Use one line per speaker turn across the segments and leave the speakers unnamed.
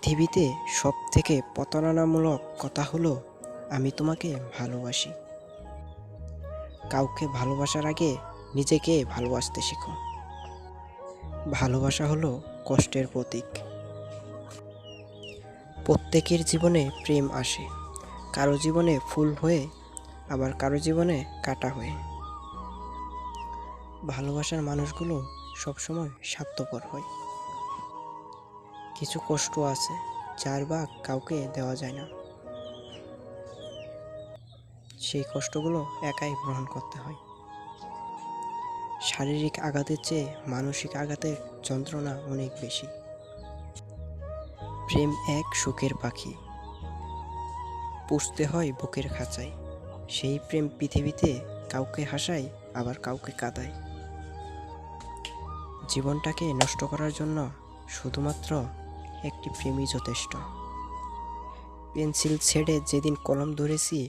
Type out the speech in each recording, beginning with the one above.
পৃথিবীতে সবথেকে প্রতারণামূলক কথা হলো আমি তোমাকে ভালোবাসি। কাউকে ভালোবাসার আগে নিজেকে ভালোবাসতে শেখো। ভালোবাসা হলো কষ্টের প্রতীক। প্রত্যেকের জীবনে প্রেম আসে, কারো জীবনে ফুল হয়ে, আবার কারো জীবনে কাঁটা হয়ে। ভালোবাসার মানুষগুলো সবসময় স্বার্থপর হয়। কিছু কষ্ট আছে যার ভাগ কাউকে দেওয়া যায় না, সেই কষ্টগুলো একাই গ্রহণ করতে হয়। শারীরিক আঘাতের চেয়ে মানসিক আঘাতের যন্ত্রণা অনেক বেশি। প্রেম এক সুখের পাখি, পুষতে হয় বুকের খাঁচায়। সেই প্রেম পৃথিবীতে কাউকে হাসায়, আবার কাউকে কাঁদায়। জীবনটাকে নষ্ট করার জন্য শুধুমাত্র একটি প্রেমই যথেষ্ট। পেন্সিল ছেড়ে যেদিন কলম ধরেছি,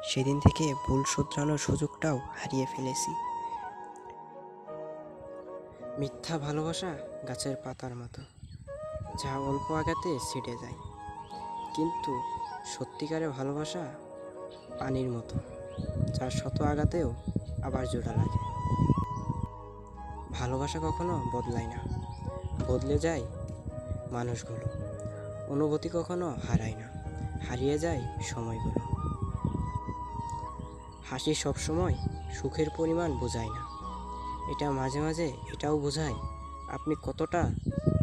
সেদিন থেকে ভুল শুধরানোর সুযোগটাও হারিয়ে ফেলেছি। মিথ্যা ভালোবাসা গাছের পাতার মতো, যা অল্প আঘাতে ছিঁড়ে যায়। কিন্তু সত্যিকারের ভালোবাসা পানির মতো, যার শত আঘাতেও আবার জোড়া লাগে। ভালোবাসা কখনো বদলায় না, বদলে যায় মানুষগুলো। অনুভূতি কখনো হারায় না, হারিয়ে যায় সময়গুলো। হাসি সবসময় সুখের পরিমাণ বোঝায় না, এটা মাঝে মাঝে এটাও বোঝায় আপনি কতটা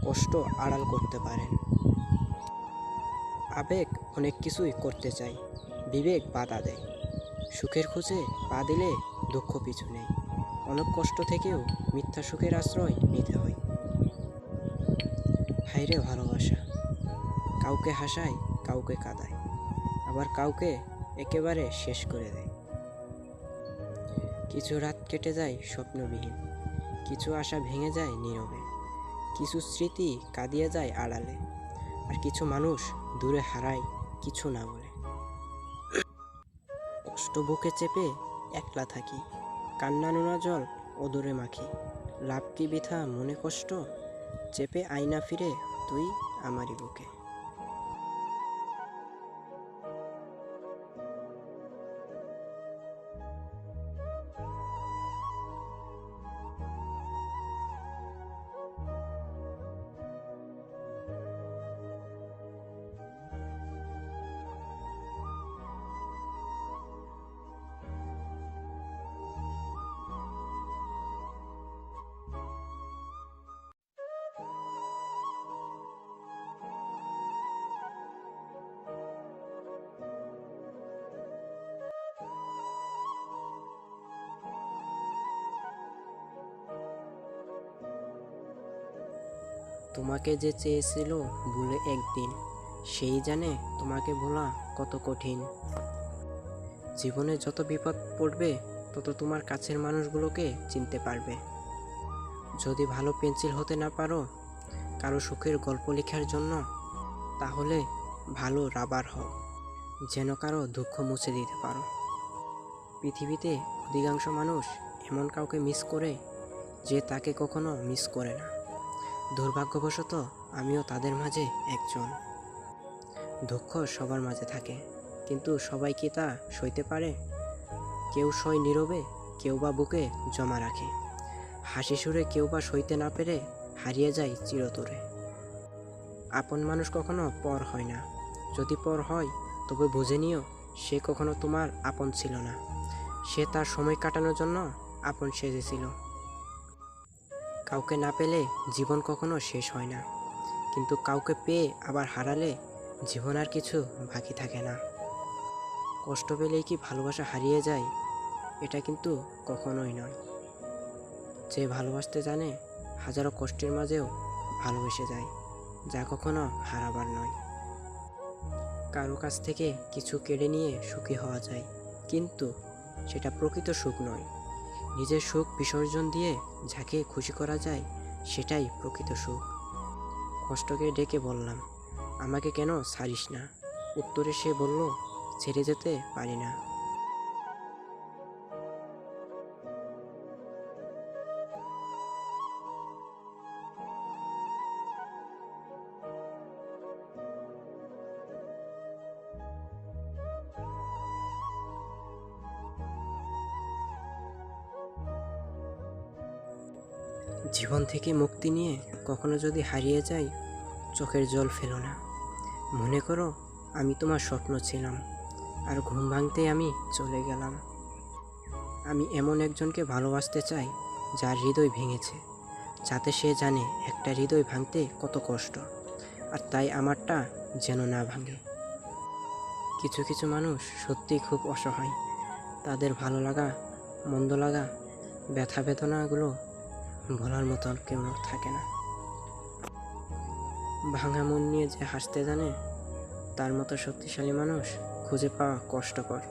কষ্ট আড়াল করতে পারেন। আবেগ অনেক কিছুই করতে চাই, বিবেক বাধা দেয়। সুখের খোঁজে পা দিলে দুঃখ পিছু নেই। অনেক কষ্ট থেকেও মিথ্যা সুখের আশ্রয় নিতে হয়। হায়রে ভালোবাসা, কাউকে হাসায়, কাউকে কাঁদায়, আবার কাউকে একেবারে শেষ করে দেয়। কিছু রাত কেটে যায় স্বপ্নবিহীন, কিছু আশা ভেঙে যায় নীরবে, কিছু স্মৃতি কাঁদিয়ে যায় আড়ালে, আর কিছু মানুষ দূরে হারায় কিছু না বলে। কষ্ট বুকে চেপে একলা থাকি, কান্না নোনা জল অদূরে মাখি। লাভ কি বৃথা মনে কষ্ট, চেপে আয়না ফিরে তুই আমারই বুকে। তোমাকে যে চেয়েছিল ভুলে একদিন, সেই জানে তোমাকে ভোলা কত কঠিন। জীবনে যত বিপদ পড়বে, তত তোমার কাছের মানুষগুলোকে চিনতে পারবে। যদি ভালো পেন্সিল হতে না পারো কারো সুখের গল্প লেখার জন্য, তাহলে ভালো রাবার হও, যেন কারো দুঃখ মুছে দিতে পারো। পৃথিবীতে অধিকাংশ মানুষ এমন কাউকে মিস করে যে তাকে কখনো মিস করে না। দুর্ভাগ্যবশত আমিও তাদের মাঝে একজন। দুঃখ সবার মাঝে থাকে, কিন্তু সবাই কি তা সইতে পারে? কেউ সয় নীরবে, কেউ বা বুকে জমা রাখে। হাসি সুরে কেউ বা সইতে না পেরে হারিয়ে যায় চিরতরে। আপন মানুষ কখনো পর হয় না, যদি পর হয় তবে বুঝে নিও সে কখনো তোমার আপন ছিল না। সে তার সময় কাটানোর জন্য আপন সেজেছিল। কাউকে না পেলে জীবন কখনো শেষ হয় না, কিন্তু কাউকে পেয়ে আবার হারালে জীবন আর কিছু বাকি থাকে না। কষ্ট পেলেই কি ভালোবাসা হারিয়ে যায়? এটা কিন্তু কখনোই নয়। যে ভালোবাসতে জানে হাজারো কষ্টের মাঝেও ভালোবেসে যায়, যা কখনো হারাবার নয়। কারো কাছ থেকে কিছু কেড়ে নিয়ে সুখী হওয়া যায়, কিন্তু সেটা প্রকৃত সুখ নয়। নিজের সুখ বিসর্জন দিয়ে যাকে খুশি করা যায়, সেটাই প্রকৃত সুখ। কষ্টকে ডেকে বললাম, আমাকে কেন ছাড়িস না? উত্তরে সে বলল, ছেড়ে যেতে পারি না। জীবন থেকে মুক্তি নিয়ে কখনো যদি হারিয়ে যাই, চোখের জল ফেলো না। মনে করো আমি তোমার স্বপ্ন ছিলাম, আর ঘুম ভাঙতেই আমি চলে গেলাম। আমি এমন একজনকে ভালোবাসতে চাই যার হৃদয় ভেঙেছে, যাতে সে জানে একটা হৃদয় ভাঙতে কত কষ্ট, আর তাই আমারটা যেন না ভাঙে। কিছু কিছু মানুষ সত্যিই খুব অসহায়। তাদের ভালো লাগা, মন্দ লাগা, ব্যথা বেদনাগুলো বলার মতন কেউ থাকে না। ভাঙা মন নিয়ে যে হাসতে জানে, তার মতো শক্তিশালী মানুষ খুঁজে পাওয়া কষ্টকর।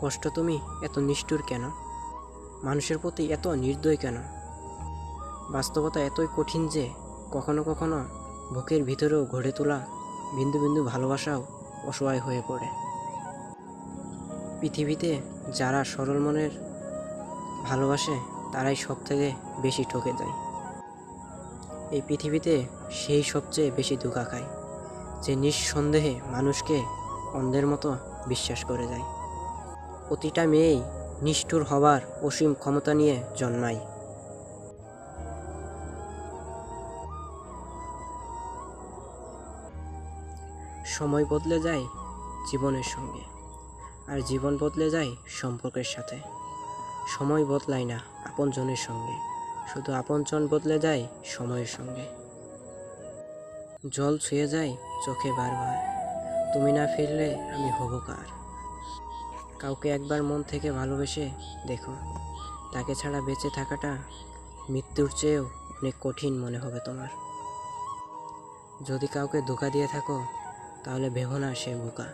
কষ্ট, তুমি এত নিষ্ঠুর কেন? মানুষের প্রতি এত নির্দয় কেন? বাস্তবতা এতই কঠিন যে কখনো কখনো বুকের ভিতরেও গড়ে তোলা বিন্দু বিন্দু ভালোবাসাও অসহায় হয়ে পড়ে। পৃথিবীতে যারা সরল মনের ভালোবাসে, তারাই সব থেকে বেশি ঠকে যায়। এই পৃথিবীতে সেই সবচেয়ে বেশি ধোঁকা খায়, যে নিঃসন্দেহে মানুষকে অন্ধের মতো বিশ্বাস করে যায়। প্রতিটা মেয়েই নিষ্ঠুর হবার অসীম ক্ষমতা নিয়ে জন্মায়। সময় বদলে যায় জীবনের সঙ্গে, আর জীবন বদলে যায় সম্পর্কের সাথে। সময় বদলায় না আপনজনের সঙ্গে, শুধু আপনজন বদলে যায় সময়ের সঙ্গে। জল ছুঁয়ে যায় চোখে বারবার, তুমি না ফিরলে আমি হব কার? কাউকে একবার মন থেকে ভালোবেসে দেখো, তাকে ছাড়া বেঁচে থাকাটা মৃত্যুর চেয়েও অনেক কঠিন মনে হবে তোমার। যদি কাউকে ধোঁকা দিয়ে থাকো, তাহলে ভেবো না সে বোকা।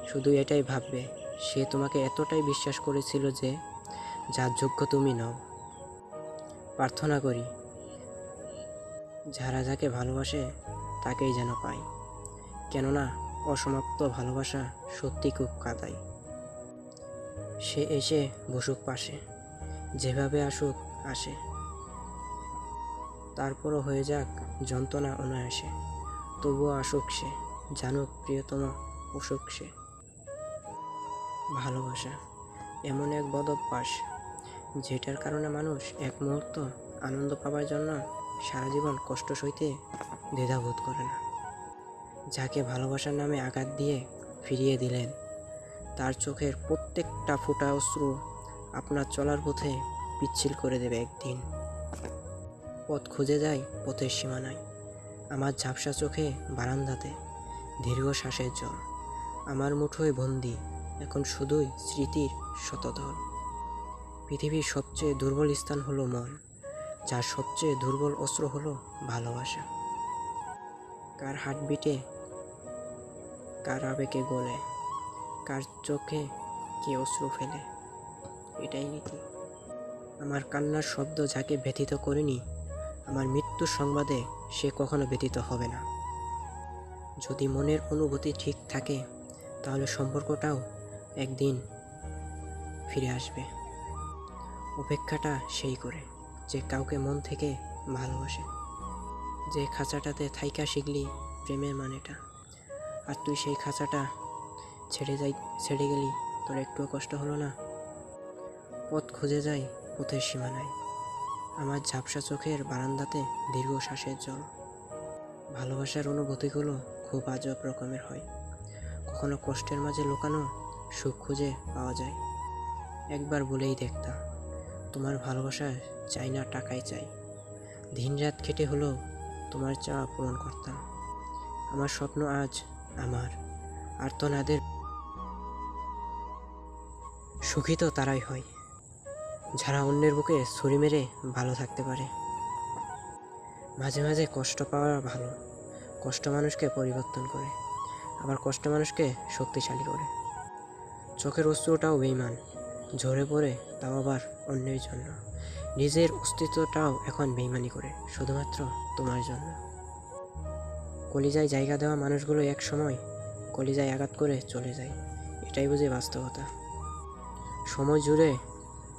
শুধু এটাই ভাববে, সে তোমাকে এতটাই বিশ্বাস করেছিল যে যার যোগ্য তুমি নও। প্রার্থনা করি যারা যাকে ভালোবাসে তাকেই যেন পায়, কেননা অসমাপ্ত ভালোবাসা সত্যি খুব কাঁদায়। সে এসে বসুক পাশে, যেভাবে আসুক আসে, তারপরও হয়ে যাক যন্ত্রণা অনায়াসে। তবুও আসুক সে, জানুক প্রিয়তম অসুখ সে। ভালোবাসা এমন এক বদ অভ্যাস, যেটার কারণে মানুষ এক মুহূর্ত আনন্দ পাবার জন্য সারা জীবন কষ্ট সইতে দ্বিধাবোধ করে না। যাকে ভালোবাসার নামে আঘাত দিয়ে ফিরিয়ে দিলেন, তার চোখের প্রত্যেকটা ফোঁটা অশ্রু আপনার চলার পথে পিচ্ছিল করে দেবে একদিন। পথ খুঁজে যায় পথের সীমানায়, আমার ঝাপসা চোখে বারান্দাতে দীর্ঘ শ্বাসের জল। আমার মুঠোয় বন্দি এখন শুধুই স্মৃতির শতদল। পৃথিবীর সবচেয়ে দুর্বল স্থান হলো মন, যার সবচেয়ে দুর্বল অস্ত্র হলো ভালোবাসা। কার হার্টবিটে, কার আবেগে গলে, কার চোখে কে অশ্রু ফেলে, এটাই নীতি। আমার কান্নার শব্দ যাকে ব্যথিত করেনি, আমার মৃত্যুর সংবাদে সে কখনো ব্যথিত হবে না। যদি মনের অনুভূতি ঠিক থাকে, তাহলে সম্পর্কটাও একদিন ফিরে আসবে। অপেক্ষাটা সেই করে যে কাউকে মন থেকে ভালোবাসে, যে খাঁচাটাতে থাইকা শিখলি প্রেমের মানেটা, আর তুই সেই খাঁচাটা ছেড়ে গেলি, তোর একটুও কষ্ট হলো না? পথ খুঁজে যায় পথের সীমানায়, আমার ঝাপসা চোখের বারান্দাতে দীর্ঘ শ্বাসের জল। ভালোবাসার অনুভূতিগুলো খুব আজব রকমের হয়, কখনো কষ্টের মাঝে লুকানো সুখ খুঁজে পাওয়া যায়। একবার বলেই দেখতাম, তোমার ভালোবাসা চাই না টাকাই চাই। দিনরাত খেটে হলেও তোমার চাওয়া পূরণ করতাম। আমার স্বপ্ন আজ আমার আর্তনাদের। সুখী তো তারাই হয় যারা অন্যের বুকে ছুরি মেরে ভালো থাকতে পারে। মাঝে মাঝে কষ্ট পাওয়া ভালো, কষ্ট মানুষকে পরিবর্তন করে, আবার কষ্ট মানুষকে শক্তিশালী করে। চোখের অশ্রুটাও বেঈমান, ঝরে পড়ে, তাও আবার অন্যের জন্য। নিজের অস্তিত্বটাও এখন বেঈমানি করে, শুধুমাত্র তোমার জন্য। কলিজায় জায়গা দেওয়া মানুষগুলো এক সময় কলিজায় আঘাত করে চলে যায়, এটাই বুঝি বাস্তবতা। সময় জুড়ে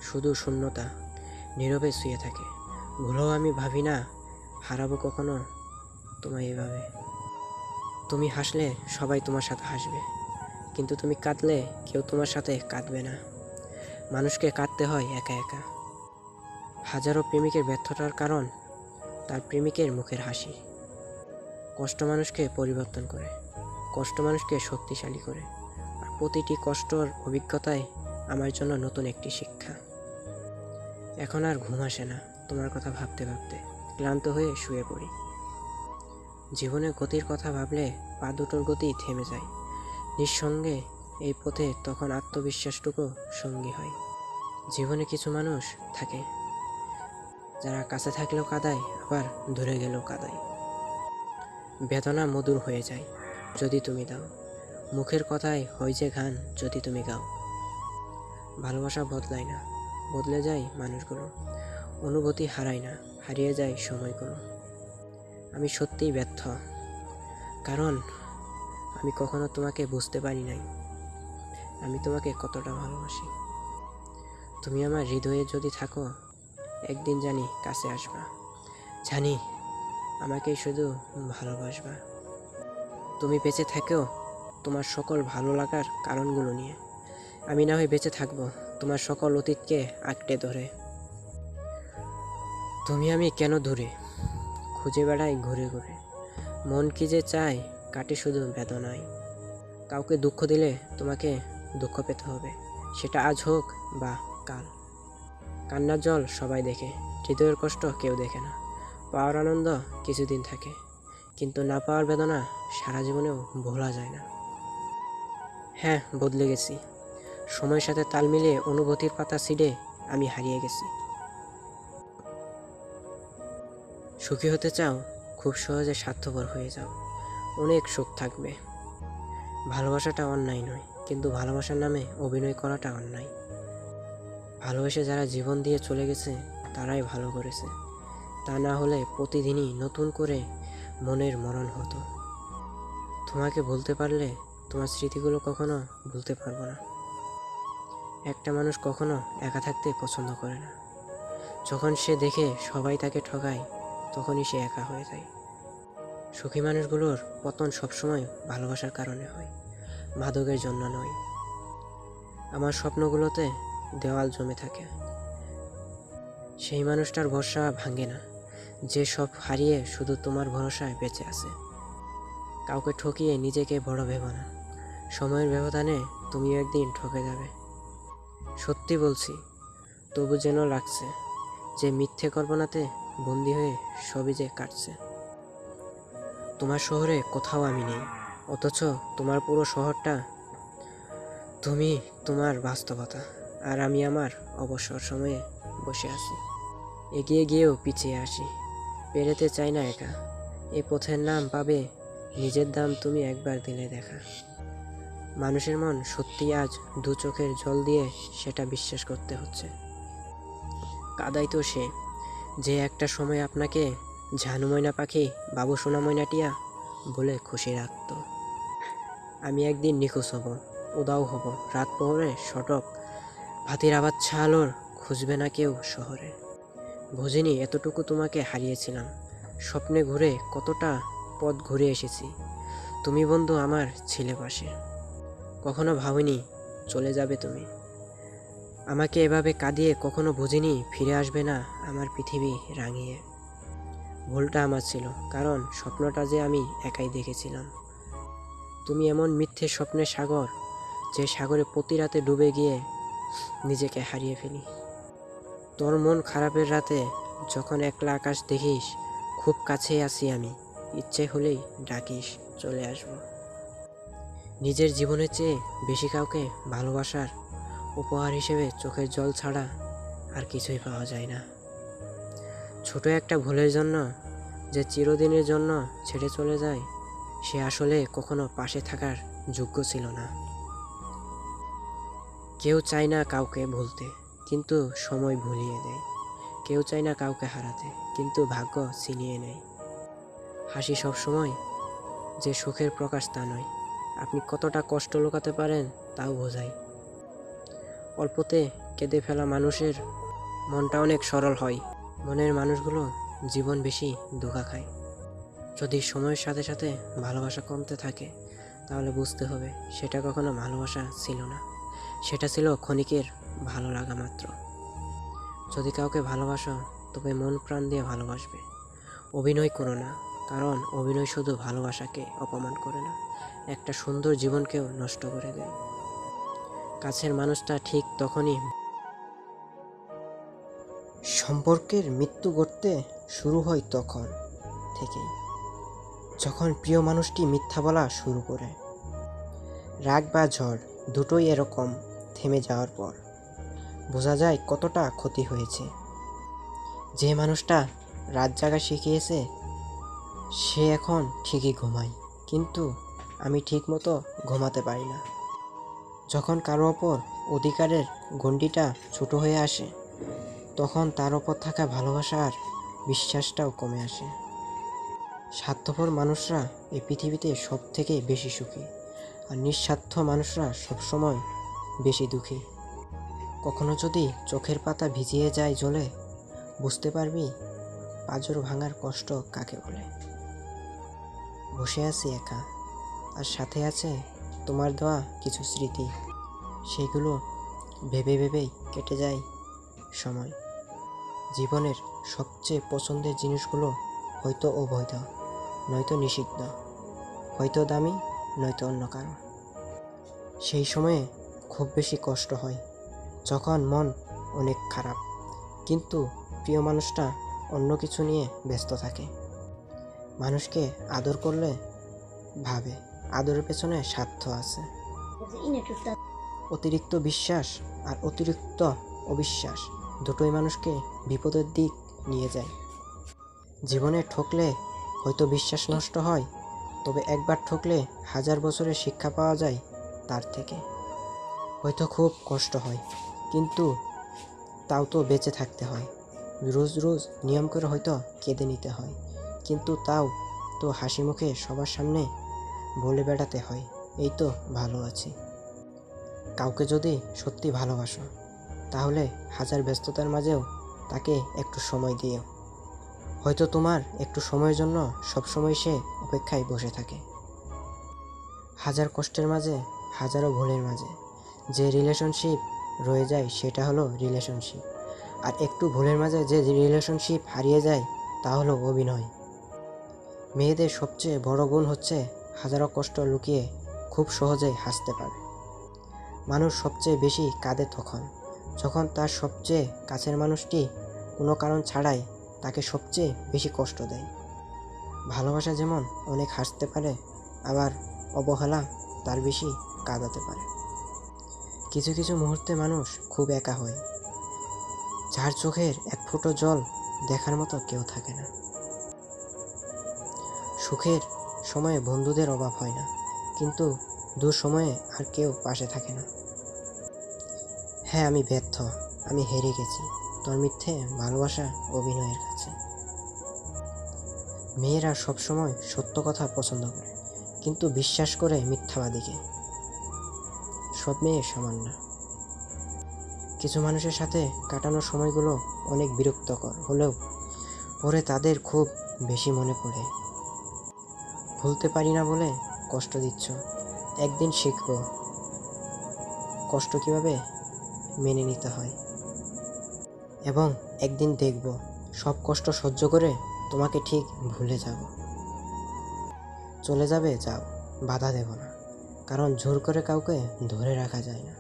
শুধু শূন্যতা নীরবে শুয়ে থাকে। ভুলেও আমি ভাবি না হারাবো কখনো তোমায় এভাবে। তুমি হাসলে সবাই তোমার সাথে হাসবে, কিন্তু তুমি কাঁদলে কেউ তোমার সাথে কাঁদবে না। মানুষকে কাঁদতে হয় একা একা। হাজারো প্রেমিকের ব্যর্থতার কারণ তার প্রেমিকের মুখের হাসি। কষ্ট মানুষকে পরিবর্তন করে, কষ্ট মানুষকে শক্তিশালী করে, আর প্রতিটি কষ্টর অভিজ্ঞতাই আমার জন্য নতুন একটি শিক্ষা। এখন আর ঘুম আসে না তোমার কথা ভাবতে ভাবতে, ক্লান্ত হয়ে শুয়ে পড়ি। জীবনে গতির কথা ভাবলে পা দুটোর গতি থেমে যায়। নিঃসঙ্গে এই পথে তখন আত্মবিশ্বাসটুকু সঙ্গী হয়। জীবনে কিছু মানুষ থাকে যারা কাছে থাকলেও কাঁদায়, আবার দূরে গেলেও কাঁদায়। বেদনা মধুর হয়ে যায় যদি তুমি দাও, মুখের কথায় হয় যে গান যদি তুমি গাও। ভালোবাসা বদলায় না, বদলে যায় মানুষগুলো। অনুভূতি হারায় না, হারিয়ে যায় সময়গুলো। আমি সত্যিই ব্যর্থ, কারণ আমি কখনো তোমাকে বুঝতে পারি নাই আমি তোমাকে কতটা ভালোবাসি। তুমি আমার হৃদয়ে যদি থাকো, একদিন জানি কাছে আসবা, জানি আমাকে শুধু ভালোবাসবা। তুমি বেঁচে থেকেও তোমার সকল ভালো লাগার কারণগুলো নিয়ে, আমি না হয় বেঁচে থাকবো তোমার সকল অতীতকে আঁকড়ে ধরে। তুমি আমি কেন দূরে খুঁজে বেড়াই ঘুরে ঘুরে, মন কি যে চায় কাটে শুধু বেদনায়। কাউকে দুঃখ দিলে তোমাকে দুঃখ পেতে হবে, সেটা আজ হোক বা কাল। কান্নার জল সবাই দেখে, হৃদয়ের কষ্ট কেউ দেখে না। পাওয়ার আনন্দ কিছুদিন থাকে, কিন্তু না পাওয়ার বেদনা সারা জীবনেও ভোলা যায় না। হ্যাঁ, বদলে গেছি, সময়ের সাথে তাল মিলিয়ে অনুভূতির পাতা ছিঁড়ে আমি হারিয়ে গেছি। সুখী হতে চাও, খুব সহজে স্বার্থপর হয়ে যাও, অনেক সুখ থাকবে। ভালোবাসাটা অন্যায় নয়, কিন্তু ভালোবাসার নামে অভিনয় করাটা অন্যায়। ভালোবেসে যারা জীবন দিয়ে চলে গেছে তারাই ভালো করেছে, তা না হলে প্রতিদিনই নতুন করে মনের মরণ হতো। তোমাকে বলতে পারলে তোমার স্মৃতিগুলো কখনো ভুলতে পারবো না। একটা মানুষ কখনো একা থাকতে পছন্দ করে না। যখন সে দেখে সবাই তাকে ঠকায়, তখনই সে একা হয়ে যায়। সুখী মানুষগুলোর পতন সবসময় ভালোবাসার কারণে হয়, মাদকের জন্য নয়। আমার স্বপ্নগুলোতে দেওয়াল জমে থাকে, সেই মানুষটার ভরসা ভাঙে না, যে সব হারিয়ে শুধু তোমার ভরসায় বেঁচে আছে। কাউকে ঠকিয়ে নিজেকে বড় ভেবো না, সময়ের ব্যবধানে তুমিও একদিন ঠকে যাবে। সত্যি বলছি, তবু যেন লাগছে যে মিথ্যে কল্পনাতে বন্দি হয়ে সবই যে কাটছে। তোমার শহরে কোথাও আমি নেই, অথচ তোমার পুরো শহরটা তুমি, তোমার বাস্তবতা, আর আমি আমার অবসর সময়ে বসে আছি। এগিয়ে গিয়েও পিছিয়ে আসি, পেরোতে চাই না একা। এ পথের নাম পাবে নিজের দাম তুমি একবার দিলে দেখা। মানুষের মন সত্যি আজ দু চোখের জল দিয়ে সেটা বিশ্বাস করতে হচ্ছে। কাদাই তো সে, যে একটা সময় আপনাকে ঝানু ময়না পাখি, বাবু সোনা ময়নাটিয়া বলে খুশি রাখত। আমি একদিন নিখোঁজ হব, উদাও হব রাত প্রহরে সটক, ভাতির আবার ছালোর খুঁজবে না কেউ শহরে। বুঝিনি এতটুকু তোমাকে হারিয়েছিলাম, স্বপ্নে ঘুরে কতটা পথ ঘুরে এসেছি। তুমি বন্ধু আমার ছিলে পাশে, কখনো ভাবিনি চলে যাবে তুমি। আমাকে এভাবে কাঁদিয়ে কখনো বুঝিনি ফিরে আসবে না আমার পৃথিবী রাঙিয়ে। ভুলটা আমার ছিল, কারণ স্বপ্নটা যে আমি একাই দেখেছিলাম। তুমি এমন মিথ্যে স্বপ্নের সাগর, যে সাগরে প্রতি রাতে ডুবে গিয়ে নিজেকে হারিয়ে ফেলি। তোর মন খারাপের রাতে যখন একলা আকাশ দেখিস, খুব কাছেই আছি আমি, ইচ্ছে হলেই ডাকিস চলে আসব। নিজের জীবনের চেয়ে বেশি কাউকে ভালোবাসার উপহার হিসেবে চোখের জল ছাড়া আর কিছুই পাওয়া যায় না। ছোট একটা ভুলের জন্য যে চিরদিনের জন্য ছেড়ে চলে যায়, সে আসলে কখনো পাশে থাকার যোগ্য ছিল না। কেউ চায় না কাউকে ভুলতে, কিন্তু সময় ভুলিয়ে দেয়। কেউ চায় না কাউকে হারাতে, কিন্তু ভাগ্য ছিনিয়ে নেয়। হাসি সবসময় যে সুখের প্রকাশ তা নয়, আপনি কতটা কষ্ট লুকাতে পারেন তাও বোঝায়। অল্পতে কেঁদে ফেলা মানুষের মনটা অনেক সরল হয়, মনের মানুষগুলো জীবন বেশি ধোঁকা খায়। যদি সময়ের সাথে সাথে ভালোবাসা কমতে থাকে, তাহলে বুঝতে হবে সেটা কখনো ভালোবাসা ছিল না, সেটা ছিল ক্ষণিকের ভালো লাগা মাত্র। যদি কাউকে ভালোবাসো তবে মন প্রাণ দিয়ে ভালোবাসবে। অভিনয় করো না, কারণ অভিনয় শুধু ভালোবাসাকে অপমান করে না, একটা সুন্দর জীবনকেও নষ্ট করে দেয়। কাছের মানুষটা ঠিক তখনই সম্পর্কের মৃত্যু ঘটতে শুরু হয় তখন থেকেই, যখন প্রিয় মানুষটি মিথ্যা বলা শুরু করে। রাগ বা ঝড় দুটোই এরকম থেমে যাওয়ার পর বোঝা যায় কতটা ক্ষতি হয়েছে। যে মানুষটা রাত জাগা শিখিয়েছে সে এখন ঠিকই ঘুমায়, কিন্তু আমি ঠিকমতো ঘুমাতে পারি না। যখন কারো ওপর অধিকারের গণ্ডিটা ছোট হয়ে আসে, তখন তার ওপর থাকা ভালোবাসা আর বিশ্বাসটাও কমে আসে। স্বার্থপর মানুষরা এই পৃথিবীতে সব থেকে বেশি সুখী, আর নিঃস্বার্থ মানুষরা সবসময় বেশি দুঃখী। কখনো যদি চোখের পাতা ভিজিয়ে যায় জলে, বুঝতে পারবি পাঁজর ভাঙার কষ্ট কাকে বলে। বসে আছি একা, আর সাথে আছে তোমার দেওয়া কিছু স্মৃতি, সেগুলো ভেবে ভেবেই কেটে যায় সময়। জীবনের সবচেয়ে পছন্দের জিনিসগুলো হয়তো অবৈধ, নয়তো নিষিদ্ধ, হয়তো দামি, নয়তো অন্য কারণ। সেই সময়ে খুব বেশি কষ্ট হয় যখন মন অনেক খারাপ, কিন্তু প্রিয় মানুষটা অন্য কিছু নিয়ে ব্যস্ত থাকে। মানুষকে আদর করলে ভাবে আদরের পেছনে স্বার্থ আছে। অতিরিক্ত বিশ্বাস আর অতিরিক্ত অবিশ্বাস দুটোই মানুষকে বিপদের দিক নিয়ে যায়। জীবনে ঠকলে হয়তো বিশ্বাস নষ্ট হয়, তবে একবার ঠকলে 1000 বছরের শিক্ষা পাওয়া যায় তার থেকে। হয়তো খুব কষ্ট হয়, কিন্তু তাও তো বেঁচে থাকতে হয়। রোজ রোজ নিয়ম করে হয়তো কেঁদে নিতে হয়, কিন্তু তাও তো হাসি মুখে সবার সামনে বলে বেড়াতে হয়, এই তো ভালো আছি। কাউকে যদি সত্যি ভালোবাসো, তাহলে 1000 ব্যস্ততার মাঝেও তাকে একটু সময় দিও। হয়তো তোমার একটু সময়ের জন্য সবসময় সে অপেক্ষায় বসে থাকে। 1000 কষ্টের মাঝে, হাজারো ভুলের মাঝে যে রিলেশনশিপ রয়ে যায় সেটা হলো রিলেশনশিপ, আর একটু ভুলের মাঝে যে রিলেশনশিপ হারিয়ে যায় তা হলো অভিনয়। মেয়েদের সবচেয়ে বড় গুণ হচ্ছে হাজারো কষ্ট লুকিয়ে খুব সহজেই হাসতে পারে। মানুষ সবচেয়ে বেশি কাঁদে তখন যখন তার সবচেয়ে কাছের মানুষটি কোনো কারণ ছাড়াই তাকে সবচেয়ে বেশি কষ্ট দেয়। ভালোবাসা যেমন অনেক হাসতে পারে, আবার অবহেলা তার বেশি কাঁদাতে পারে। কিছু কিছু মুহূর্তে মানুষ খুব একা হয়, যার চোখের এক ফোঁটা জল দেখার মতো কেউ থাকে না। সুখের সময়ে বন্ধুদের অভাব হয় না, কিন্তু দুঃসময়ে আর কেউ পাশে থাকে না। হ্যাঁ, আমি ব্যর্থ, আমি হেরে গেছি তোর মিথ্যে ভালোবাসা অভিনয়ের কাছে। মেয়েরা সবসময় সত্য কথা পছন্দ করে, কিন্তু বিশ্বাস করে মিথ্যাবাদীকে। সব মেয়ে সমান না। কিছু মানুষের সাথে কাটানো সময়গুলো অনেক বিরক্তকর হলেও পরে তাদের খুব বেশি মনে পড়ে। ভুলতে পারি না বলে কষ্ট দিচ্ছ, একদিন শিখব কষ্ট কীভাবে মেনে নিতে হয়, এবং একদিন দেখব সব কষ্ট সহ্য করে তোমাকে ঠিক ভুলে যাব। চলে যাবে যাও, বাধা দেব না, কারণ জোর করে কাউকে ধরে রাখা যায় না।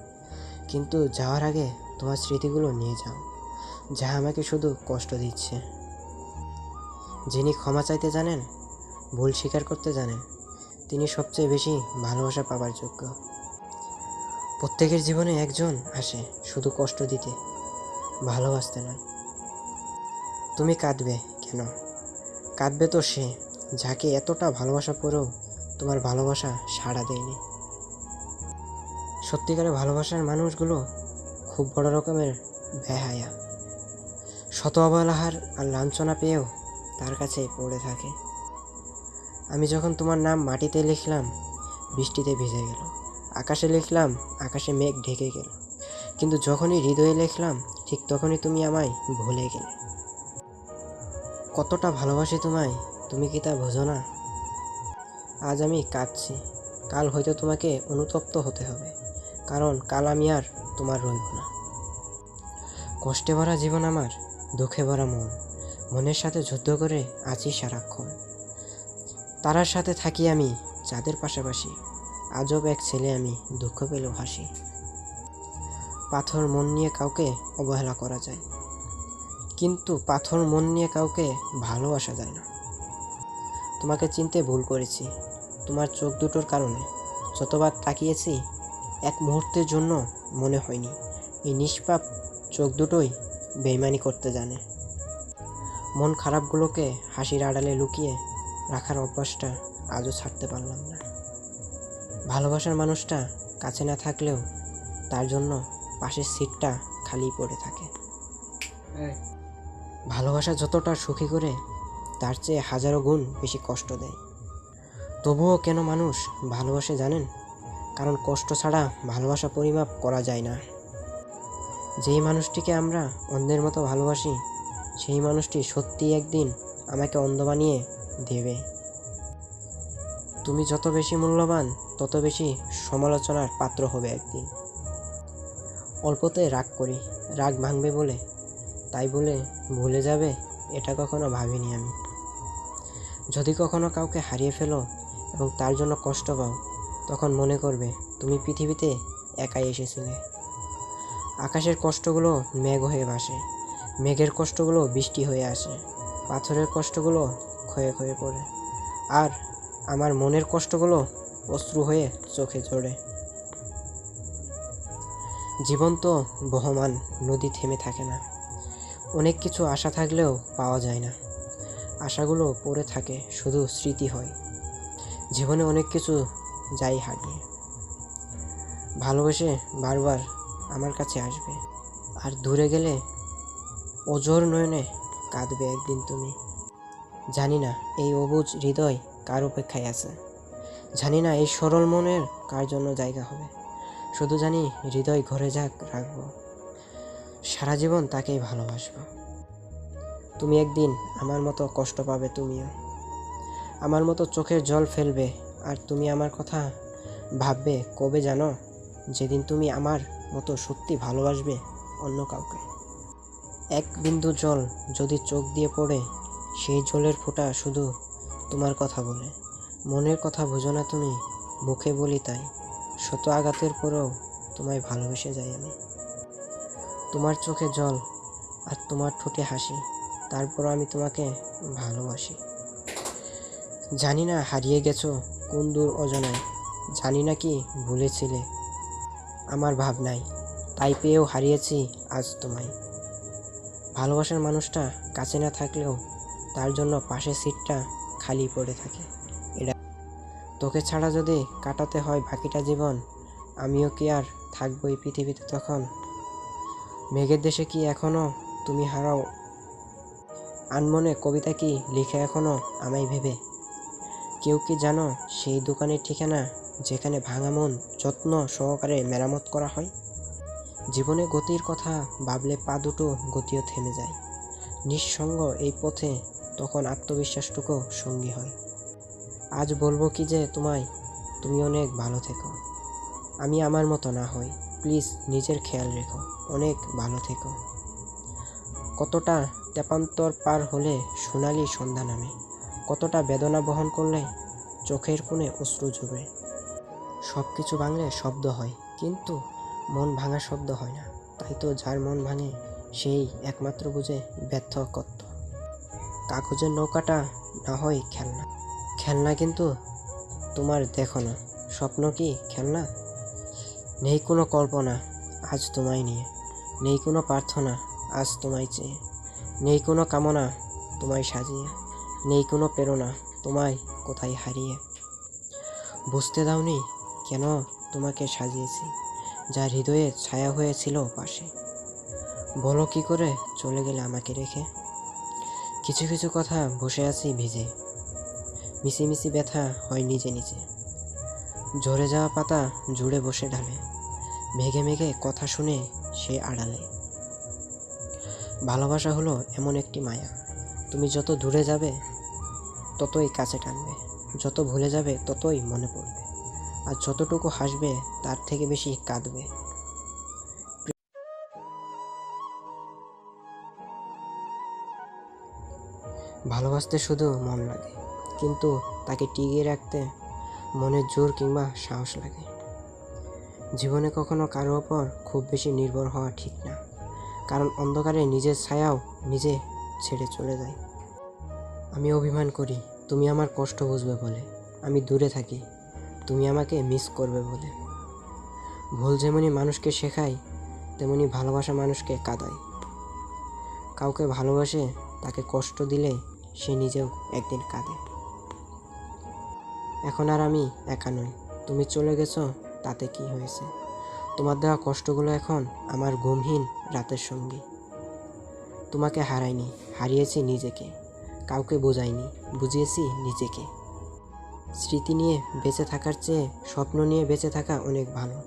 কিন্তু যাওয়ার আগে তোমার স্মৃতিগুলো নিয়ে যাও, যা আমাকে শুধু কষ্ট দিচ্ছে। যিনি ক্ষমা চাইতে জানেন, ভুল স্বীকার করতে জানেন, তিনি সবচেয়ে বেশি ভালোবাসা পাবার যোগ্য। প্রত্যেকের জীবনে একজন আসে শুধু কষ্ট দিতে, ভালোবাসতে নয়। তুমি কাঁদবে কেন? কাঁদবে তো সে যাকে এতটা ভালোবাসা পরেও তোমার ভালোবাসা সাড়া দেয়নি। সত্যিকারের ভালোবাসার মানুষগুলো খুব বড় রকমের বেহায়া, শত অবহেলাহার আর লাঞ্ছনা পেয়েও তার কাছে পড়ে থাকে। আমি যখন তোমার নাম মাটিতে লিখলাম, বৃষ্টিতে ভিজে গেল। আকাশে লিখলাম, আকাশে মেঘ ঢেকে গেল। কিন্তু যখনই হৃদয়ে লিখলাম, ঠিক তখনই তুমি আমায় ভুলে গেলে। কতটা ভালোবাসি তোমায়, তুমি কি তা বোঝো না? আজ আমি কাঁদছি, কাল হয়তো তোমাকে অনুতপ্ত হতে হবে, কারণ কাল আমি আর তোমার রইব না। কষ্টে ভরা জীবন আমার, দুঃখে ভরা মন, মনের সাথে যুদ্ধ করে আছি সারাক্ষণ। তারার সাথে থাকি আমি, চাঁদের পাশাপাশি, আজব এক ছেলে আমি, দুঃখ পেলেও হাসি। পাথর মন নিয়ে কাউকে অবহেলা করা যায়, কিন্তু পাথর মন নিয়ে কাউকে ভালোবাসা যায় না। তোমাকে চিনতে ভুল করেছি, তোমার চোখ দুটোর কারণে। যতবার তাকিয়েছি এক মুহূর্তের জন্য মনে হয়নি এই নিষ্পাপ চোখ দুটোই বেইমানি করতে জানে। মন খারাপগুলোকে হাসির আড়ালে লুকিয়ে রাখার অভ্যাসটা আজও ছাড়তে পারলাম না। ভালোবাসার মানুষটা কাছে না থাকলেও তার জন্য পাশের সিটটা খালি পড়ে থাকে। ভালোবাসা যতটা সুখী করে তার চেয়ে হাজারো গুণ বেশি কষ্ট দেয়। তবুও কেন মানুষ ভালোবাসে জানেন? কারণ কষ্ট ছাড়া ভালোবাসা পরিমাপ করা যায় না। যেই মানুষটিকে আমরা অন্ধের মতো ভালোবাসি, সেই মানুষটি সত্যি একদিন আমাকে অন্ধ বানিয়ে দেবে। তুমি যত বেশি মূল্যবান, তত বেশি সমালোচনার পাত্র হবে একদিন। অল্পতে রাগ করি, রাগ ভাঙবে বলে, তাই বলে ভুলে যাবে এটা কখনো ভাবিনি আমি। যদি কখনো কাউকে হারিয়ে ফেলো এবং তার জন্য কষ্ট পাও, তখন মনে করবে তুমি পৃথিবীতে একাই এসেছিলে। আকাশের কষ্টগুলো মেঘ হয়ে ভাসে, মেঘের কষ্টগুলো বৃষ্টি হয়ে আসে, পাথরের কষ্টগুলো ক্ষয়ে ক্ষয়ে পড়ে, আর আমার মনের কষ্টগুলো অশ্রু হয়ে চোখে ঝরে। জীবন তো বহমান, নদী থেমে থাকে না। অনেক কিছু আশা থাকলেও পাওয়া যায় না। আশাগুলো পড়ে থাকে, শুধু স্মৃতি হয়। জীবনে অনেক কিছু যাই হারিয়ে। ভালোবেসে বারবার আমার কাছে আসবে, আর দূরে গেলে অঝোর নয়নে কাঁদবে একদিন তুমি। জানি না এই অবুঝ হৃদয় কার অপেক্ষায় আছে, জানি না এই সরল মনের কার জন্য জায়গা হবে। শুধু জানি হৃদয় ঘরে যাক রাখবো, সারা জীবন তাকেই ভালোবাসবো। তুমি একদিন আমার মতো কষ্ট পাবে, তুমিও আমার মতো চোখের জল ফেলবে, আর তুমি আমার কথা ভাববে কবে জানো? যেদিন তুমি আমার মতো সত্যি ভালোবাসবে অন্য কাউকে। এক বিন্দু জল যদি চোখ দিয়ে পড়ে, সেই জলের ফোঁটা শুধু তোমার কথা বলে। মনের কথা বোঝো না তুমি, মুখে বলি তাই। শত আঘাতের পরেও তোমায় ভালোবেসে যাই আমি। তোমার চোখে জল আর তোমার ঠোঁটে হাসি, তারপরও আমি তোমাকে ভালোবাসি। জানি না হারিয়ে গেছো কোন দূর অজানায়, জানি না কি ভুলেছিলে আমার ভাবনায়, তাই পেয়েও হারিয়েছি আজ তোমায়। ভালোবাসার মানুষটা কাছে না থাকলেও তার জন্য পাশের সিটটা খালি পড়ে থাকে। এটা তোকে ছাড়া যদি কাটাতে হয় বাকিটা জীবন, আমিও কি আর থাকবো এই পৃথিবীতে তখন? মেঘের দেশে কি এখনো তুমি হারাও আনমনে কবিতা কি লিখে এখনো আমায় ভেবে? কেউ কি জানো সেই দোকানের ঠিকানা যেখানে ভাঙা মন যত্ন সহকারে মেরামত করা হয়? জীবনে গতির কথা ভাবলে পা দুটো গতিও থেমে যায়। নিঃসঙ্গ এই পথে তখন আত্মবিশ্বাসটুকু সঙ্গী হয়। আজ বলবো কি যে তোমায়, তুমি অনেক ভালো থেকো। আমি আমার মতো না হই, প্লিজ নিজের খেয়াল রেখো, অনেক ভালো থেকো। কতটা তেপান্তর পার হলে সোনালি সন্ধ্যা নামে, কতটা বেদনা বহন করলে চোখের কোণে অশ্রু ঝরবে। সব কিছু ভাঙলে শব্দ হয়, কিন্তু মন ভাঙা শব্দ হয় না। তাই তো যার মন ভাঙে সেই একমাত্র বুঝে ব্যর্থ কত। কাগজের নৌকাটা না হয় খেলনা, খেলনা কিন্তু তোমার দেখো না। স্বপ্ন কি খেলনা? নেই কোনো কল্পনা আজ তোমায় নিয়ে, নেই কোনো প্রার্থনা আজ তোমায় চেয়ে, নেই কোনো কামনা তোমায় সাজিয়ে, নেই কোনো প্রেরণা তোমায় কোথায় হারিয়ে। বুঝতে দাওনি কেন তোমাকে সাজিয়েছি, যার হৃদয়ে ছায়া হয়েছিল পাশে। বলো কি করে চলে গেলে আমাকে রেখে? কিছু কিছু কথা বসে আছি ভিজে, মিশিমিশি ব্যথা হয় নিজে নিজে। ঝরে যাওয়া পাতা জুড়ে বসে ঢালে, মেঘে মেঘে কথা শুনে সে আড়ালে। ভালোবাসা হলো এমন একটি মায়া, তুমি যত দূরে যাবে ততই কাছে টানবে, যত ভুলে যাবে ততই মনে পড়বে, আর যতটুকু হাসবে তার থেকে বেশি কাঁদবে। ভালোবাসতে শুধু মন লাগে, কিন্তু তাকে টিকিয়ে রাখতে মনের জোর কিংবা সাহস লাগে। জীবনে কখনো কারো ওপর খুব বেশি নির্ভর হওয়া ঠিক না, কারণ অন্ধকারে নিজের ছায়াও নিজে ছেড়ে চলে যায়। আমি অভিমান করি তুমি আমার কষ্ট বুঝবে বলে, আমি দূরে থাকি তুমি আমাকে মিস করবে বলে। ভুল যেমনি মানুষকে শেখায়, তেমনি ভালোবাসা মানুষকে কাঁদায়। কাউকে ভালোবাসে তাকে কষ্ট দিলে সে নিজেও একদিন কাঁদে। এখন আর আমি একা নই, তুমি চলে গেছো তাতে কি হয়েছে? তোমার দেওয়া কষ্টগুলো এখন আমার ঘুমহীন রাতের সঙ্গী। তোমাকে হারাইনি, হারিয়েছি নিজেকে। কাউকে বোঝাইনি, বুঝিয়েছি নিজেকে। স্মৃতি নিয়ে বেঁচে থাকার চেয়ে স্বপ্ন নিয়ে বেঁচে থাকা অনেক ভালো,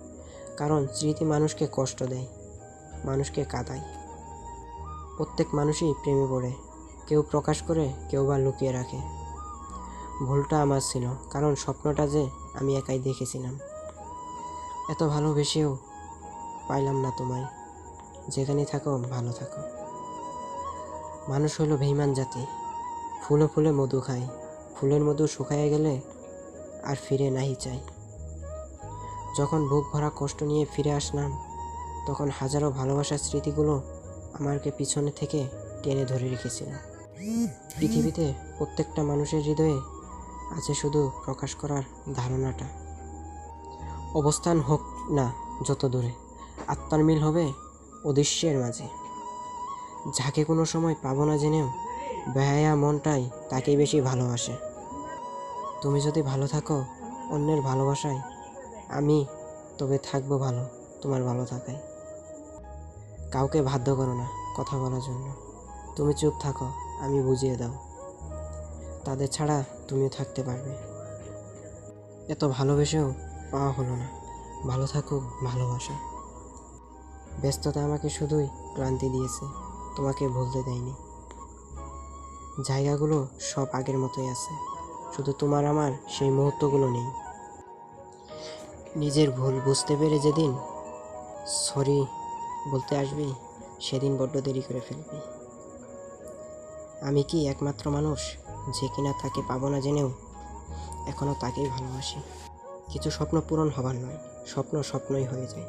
কারণ স্মৃতি মানুষকে কষ্ট দেয়, মানুষকে কাঁদায়। প্রত্যেক মানুষই প্রেমে পড়ে, কেউ প্রকাশ করে, কেউ বা লুকিয়ে রাখে। ভুলটা আমার ছিল, কারণ স্বপ্নটা যে আমি একাই দেখেছিলাম। এত ভালোবেসেও পাইলাম না তোমায়, যেখানে থাকো ভালো থাকো। মানুষ হলো বেঈমান জাতি, ফুলে ফুলে মধু খায়, ফুলের মধু শুকাইয়া গেলে আর ফিরে নাহি চাই। যখন বুক ভরা কষ্ট নিয়ে ফিরে আসলাম, তখন হাজারো ভালোবাসার স্মৃতিগুলো আমাকে পিছনে থেকে টেনে ধরে রেখেছিল। পৃথিবীতে প্রত্যেকটা মানুষের হৃদয়ে আছে শুধু প্রকাশ করার ধারণাটা। অবস্থান হোক না যত দূরে, আত্মার মিল হবে অদৃশ্যের মাঝে। যাকে কোনো সময় পাবো না জেনেও বেহায়া মনটাই তাকেই বেশি ভালোবাসে। তুমি যদি ভালো থাকো অন্যের ভালোবাসায়, আমি তবে থাকবো ভালো তোমার ভালো থাকায়। কাউকে বাধ্য করো না কথা বলার জন্য, তুমি চুপ থাকো, আমি বুঝিয়ে দাও। তাদের ছাড়া তুমিও থাকতে পারবে। এত ভালোবেসেও পাওয়া হলো না, ভালো থাকুক ভালোবাসা। ব্যস্ততা আমাকে শুধুই ক্লান্তি দিয়েছে, তোমাকে ভুলতে দেয়নি। জায়গাগুলো সব আগের মতোই আছে, শুধু তোমার আমার সেই মুহূর্তগুলো নেই। নিজের ভুল বুঝতে পেরে যেদিন সরি বলতে আসবি, সেদিন বড্ড দেরি করে ফেলবি। আমি কি একমাত্র মানুষ যে কিনা তাকে পাবো না জেনেও এখনও তাকেই ভালোবাসি। কিছু স্বপ্ন পূরণ হবার নয়, স্বপ্ন স্বপ্নই হয়ে যায়।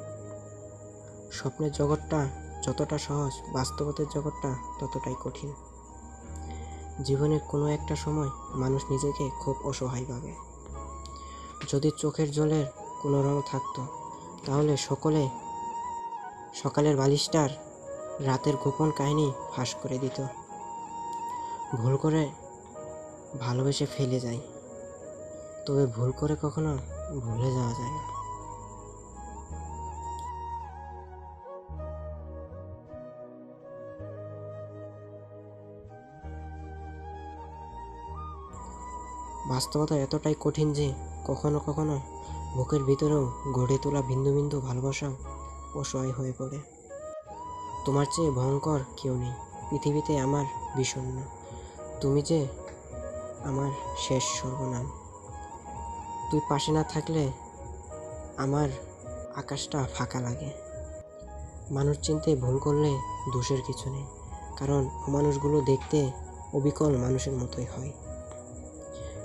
স্বপ্নের জগৎটা যতটা সহজ, বাস্তবতার জগৎটা ততটাই কঠিন। জীবনের কোনো একটা সময় মানুষ নিজেকে খুব অসহায় ভাবে। যদি চোখের জলের কোনো রং থাকতো, তাহলে সকালের বালিশটার রাতের গোপন কাহিনী ফাঁস করে দিত। ভুল করে ভালোবেসে ফেলে যায়, তবে ভুল করে কখনো ভুলে যাওয়া যায় না। বাস্তবতা এতটাই কঠিন যে কখনো কখনো বুকের ভিতরেও গড়ে তোলা বিন্দু বিন্দু ভালোবাসাও অসহায় হয়ে পড়ে। তোমার চেয়ে ভয়ঙ্কর কেউ নেই পৃথিবীতে আমার বিষণ্ণ। তুমি যে আমার শেষ সর্বনাম। তুই পাশে না থাকলে আমার আকাশটা ফাঁকা লাগে। মানুষ চিনতে ভুল করলে দোষের কিছু নেই, কারণ মানুষগুলো দেখতে অবিকল মানুষের মতোই হয়।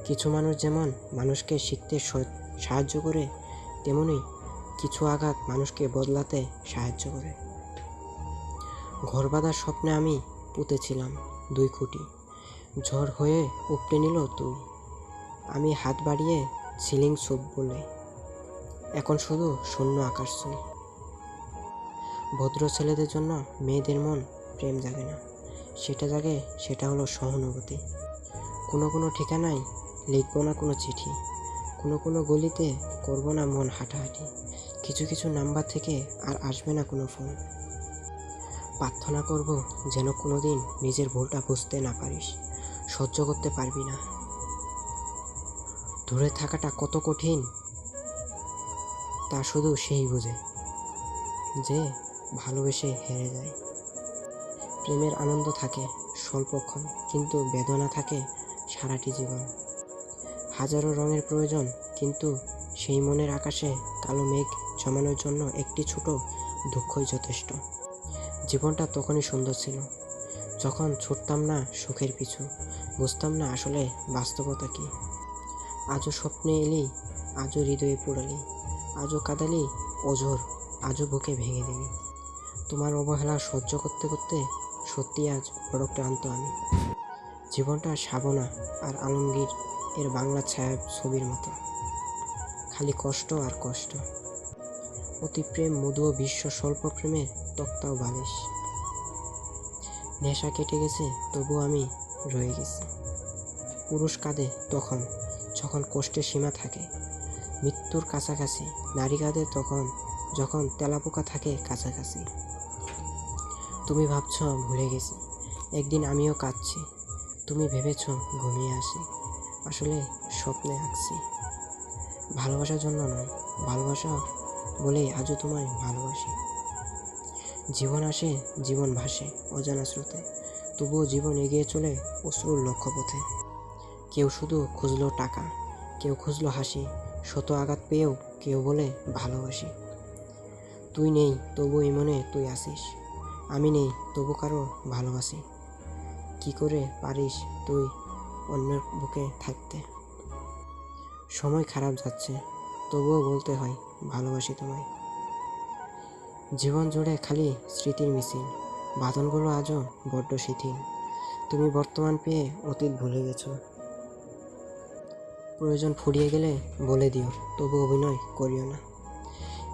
কিছু মানুষ যেমন মানুষকে শিখতে সাহায্য করে, তেমনি কিছু আঘাত মানুষকে বদলাতে সাহায্য করে। ঘর বাঁধার স্বপ্নে আমি পুঁতেছিলাম 2 খুঁটি, ঝড় হয়ে উপড়ে নিল তুই। আমি হাত বাড়িয়ে সিলিং সুপ বলে, এখন শুধু শূন্য আকাশ ছুঁই। ভদ্র ছেলেদের জন্য মেয়েদের মন প্রেম জাগে না, সেটা জাগে, সেটা হলো সহানুভূতি। কোনো ঠিকানায় লিখবো না কোনো চিঠি, কোনো গলিতে করবো না মন হাঁটাহাঁটি। কিছু নাম্বার থেকে আর আসবে না কোনো ফোন। প্রার্থনা করব যেন কোনোদিন নিজের ভুলটা বুঝতে না পারিস, সহ্য করতে পারবি না। দূরে থাকাটা কত কঠিন তা শুধু সেই বোঝে যে ভালোবেসে হেরে যায়। প্রেমের আনন্দ থাকে স্বল্পক্ষণ, কিন্তু বেদনা থাকে সারাটি জীবন। হাজারো রঙের প্রয়োজন, কিন্তু সেই মনের আকাশে কালো মেঘ জমানোর জন্য একটি ছোট দুঃখই যথেষ্ট। জীবনটা তখনই সুন্দর ছিল যখন ছুটতাম না সুখের পিছু, বুঝতাম না আসলে বাস্তবতা কি। আজও স্বপ্নে এলি, আজও হৃদয়ে পোড়ালি, আজও কাঁদালি অঝোর, আজও বুকে ভেঙে দিলি। তোমার অবহেলা সহ্য করতে করতে সত্যি আজ বড় ক্লান্ত আমি। জীবনটা শাবনা আর আলমগীর এর বাংলা ছায়া ছবির মতো, খালি কষ্ট আর কষ্ট। অতি প্রেম মধু ও বিশ্ব স্বল্প প্রেমের তক্তাও বালিশ। নেশা কেটে গেছে তবু আমি রয়ে গেছি। পুরুষ কাঁদে তখন যখন কষ্টের সীমা থাকে মৃত্যুর কাছাকাছি, নারী কাঁদে তখন যখন তেলাপোকা থাকে কাছাকাছি। তুমি ভাবছ ভুলে গেছি, একদিন আমিও কাঁদছি। তুমি ভেবেছ ঘুমিয়ে আসি, আসলে স্বপ্নে আঁকছি। ভালোবাসার জন্য নয়, ভালোবাসা বলেই আজও তোমায় ভালোবাসি। জীবন আসে, জীবন ভাসে অজানা স্রোতে, তবুও জীবন এগিয়ে চলে অশ্রুর লক্ষ্যপথে। কেউ শুধু খুঁজলো টাকা, কেউ খুঁজলো হাসি, শত আঘাত পেয়েও কেউ বলে ভালোবাসি। তুই নেই তবু এই মনে তুই আসিস, আমি নেই তবু কারো ভালোবাসি। কি করে পারিস তুই অন্যের বুকে থাকতে? সময় খারাপ যাচ্ছে তবুও বলতে হয় ভালোবাসি তোমায়। জীবন জুড়ে খালি স্মৃতির মিছিল, বাঁধনগুলো আজও বড্ড শিথিল। তুমি বর্তমান পেয়ে অতীত ভুলে গেছো। প্রয়োজন ফুরিয়ে গেলে বলে দিও, তবু অভিনয় করিও না।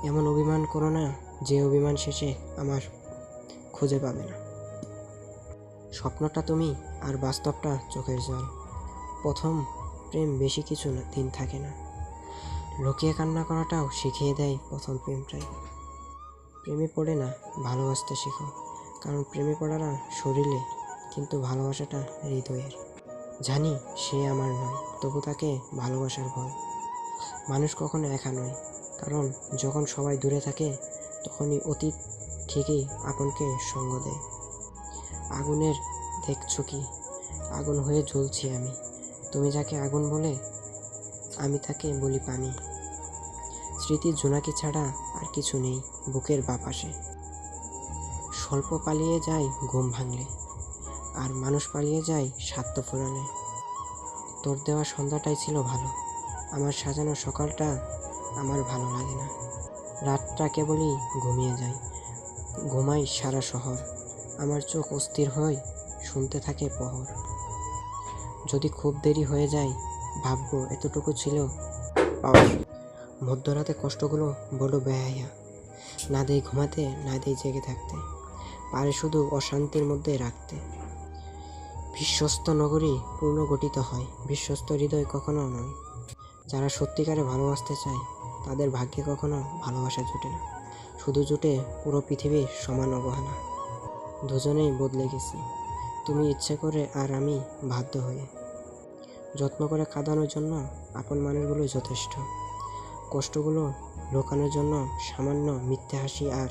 এমন অভিমান করো না যে অভিমান শেষে আমার খুঁজে পাবে না। স্বপ্নটা তুমি আর বাস্তবটা চোখের জল। প্রথম প্রেম বেশি কিছু দিন থাকে না, লুকিয়ে কান্না করাটাও শিখিয়ে দেয় প্রথম প্রেমটাই। প্রেমে পড়ে না, ভালোবাসতে শেখো, কারণ প্রেমে পড়াটা শরীরে কিন্তু ভালোবাসাটা হৃদয়ের। জানি সে আমার নয়, তবু তাকে ভালোবাসার ভয়। মানুষ কখনো একা নয়, কারণ যখন সবাই দূরে থাকে তখনই অতীত ঠিকই আপনকে সঙ্গ দেয়। আগুনের দেখছো কি, আগুন হয়ে জ্বলছি আমি। তুমি যাকে আগুন বলে আমি তাকে বলি পানি। স্মৃতির জোনাকি ছাড়া আর কিছু নেই বুকের বাপাশে। স্বল্প পালিয়ে যায় ঘুম ভাঙলে, আর মানুষ পালিয়ে যায় স্বার্থ ফুরালে। তোর দেওয়া সন্ধ্যাটাই ছিল ভালো, আমার সাজানো সকালটা আমার ভালো লাগে না। রাতটা কেবলই ঘুমিয়ে যায়, ঘুমাই সারা শহর। আমার চোখ অস্থির হয় শুনতে থাকে প্রহর। যদি খুব দেরি হয়ে যায় ভাববো এতটুকু ছিল পাওয়া। মধ্যরাতে কষ্টগুলো বড় বেহায়া, না দেয় ঘুমাতে, না দেয় জেগে থাকতে, পারে শুধু অশান্তির মধ্যে রাখতে। বিশ্বস্ত নগরী পুনর্গঠিত হয়, বিশ্বস্ত হৃদয় কখনো নয়। যারা সত্যিকারে ভালোবাসতে চায় তাদের ভাগ্যে কখনো ভালোবাসা জুটে না, শুধু জুটে পুরো পৃথিবীর সমান অবহেলা। দুজনেই বদলে গেছি, তুমি ইচ্ছে করে আর আমি বাধ্য হয়ে। যত্ন করে কাঁদানোর জন্য আপন মানুষগুলো যথেষ্ট, কষ্টগুলো লুকানোর জন্য সামান্য মিথ্যে হাসি আর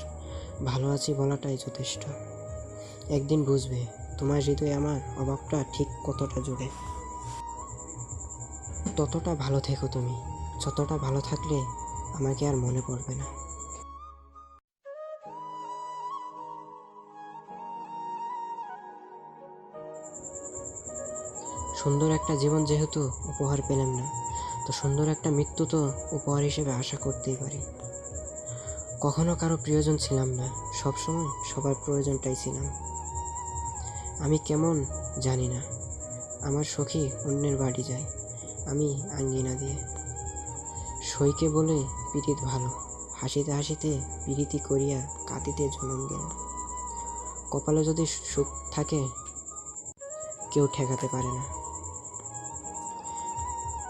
ভালো আছি বলাটাই যথেষ্ট। একদিন বুঝবে তোমার হৃদয়ে আমার অভাবটা ঠিক কতটা জুড়ে। ততটা ভালো থেকো তুমি, যতটা ভালো থাকলে আমাকে আর মনে পড়বে না। সুন্দর একটা জীবন যেহেতু উপহার পেলাম না, তো সুন্দর একটা মৃত্যু তো উপহার হিসেবে আশা করতেই পারি। কখনো কারো প্রিয়জন ছিলাম না, সবসময় সবার প্রয়োজনটাই ছিলাম। আমি কেমন জানি না, আমার সখী অন্যের বাড়ি যায়, আমি আঙ্গিনা দিয়ে। সইকে বলে পীড়িত ভালো, হাসিতে হাসিতে পীড়িতি করিয়া কাঁদিতে জনম গেল। কপালে যদি সুখ থাকে কেউ ঠেকাতে পারে না।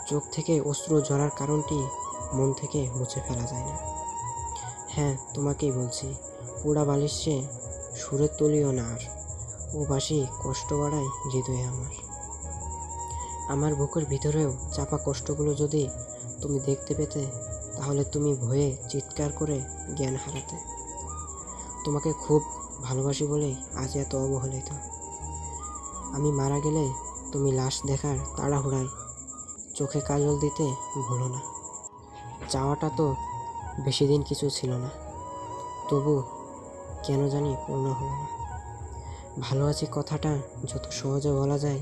চোখ থেকে অশ্রু ঝরার কারণটি মন থেকে মুছে ফেলা যায় না। হ্যাঁ, তোমাকেই বলছি, পোড়া বালিশে সুরের তলিও না আর, ও বাসি কষ্ট বাড়ায় হৃদয়ে আমার। আমার বুকের ভিতরেও চাপা কষ্টগুলো যদি তুমি দেখতে পেতে, তাহলে তুমি ভয়ে চিৎকার করে জ্ঞান হারাতে। তোমাকে খুব ভালোবাসি বলেই আজ এত অবহেলিত। আমি মারা গেলে তুমি লাশ দেখার তাড়াহুড়ায় চোখে কাজল দিতে ভুলো না। চাওয়াটা তো বেশি দিন কিছু ছিল না, তবু কেন জানি পূর্ণ হলো না। ভালো আছি কথাটা যত সহজে বলা যায়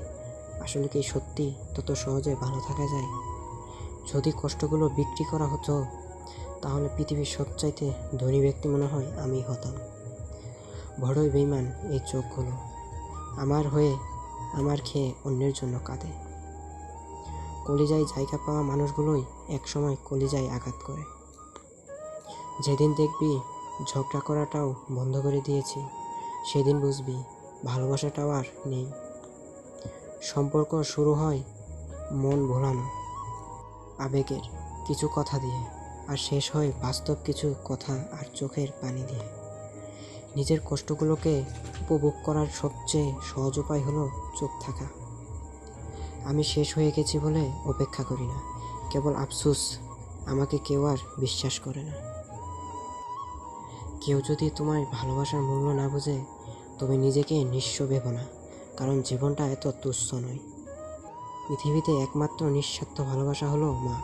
আসলে কি সত্যি তত সহজে ভালো থাকা যায়? যদি কষ্টগুলো বিক্রি করা হতো তাহলে পৃথিবীর সবচাইতে ধনী ব্যক্তি মনে হয় আমি হতাম। বড়ই বেইমান এই চোখগুলো, আমার হয়ে আমার খেয়ে অন্যের জন্য কাঁদে। কলিজায় জায়গা পাওয়া মানুষগুলোই একসময় কলিজায় আঘাত করে। যেদিন দেখবি ঝগড়া করাটাও বন্ধ করে দিয়েছি, সেদিন বুঝবি ভালোবাসাটাও আর নেই। সম্পর্ক শুরু হয় মন ভোলানো আবেগের কিছু কথা দিয়ে, আর শেষ হয় বাস্তব কিছু কথা আর চোখের পানি দিয়ে। নিজের কষ্টগুলোকে উপভোগ করার সবচেয়ে সহজ উপায় হলো চুপ থাকা। আমি শেষ হয়ে গেছি বলে অপেক্ষা করি না, কেবল আফসোস আমাকে কেউ আর বিশ্বাস করে না। কেউ যদি তোমার ভালোবাসার মূল্য না বোঝে তবে নিজেকে নিঃস্ব ভেবো না, কারণ জীবনটা এত তুচ্ছ নয়। পৃথিবীতে একমাত্র নিঃস্বার্থ ভালোবাসা হলো মা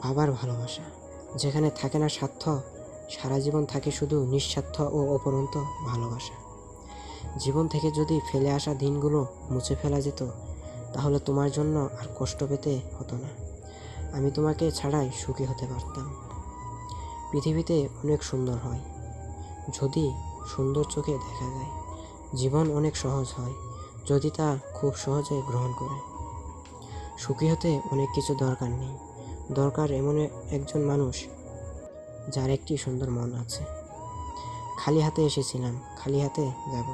বাবার ভালোবাসা, যেখানে থাকে না স্বার্থ, সারা জীবন থাকে শুধু নিঃস্বার্থ ও অপরন্ত ভালোবাসা। জীবন থেকে যদি ফেলে আসা দিনগুলো মুছে ফেলা যেত তাহলে তোমার জন্য আর কষ্ট পেতে হতো না। আমি তোমাকে ছাড়াই সুখী হতে পারতাম। পৃথিবীতে অনেক সুন্দর হয় যদি সুন্দর চোখে দেখা যায়। জীবন অনেক সহজ হয় যদি তা খুব সহজে গ্রহণ করে। সুখী হতে অনেক কিছু দরকার নেই, দরকার এমন একজন মানুষ যার একটি সুন্দর মন আছে। খালি হাতে এসেছিলাম, খালি হাতে যাব,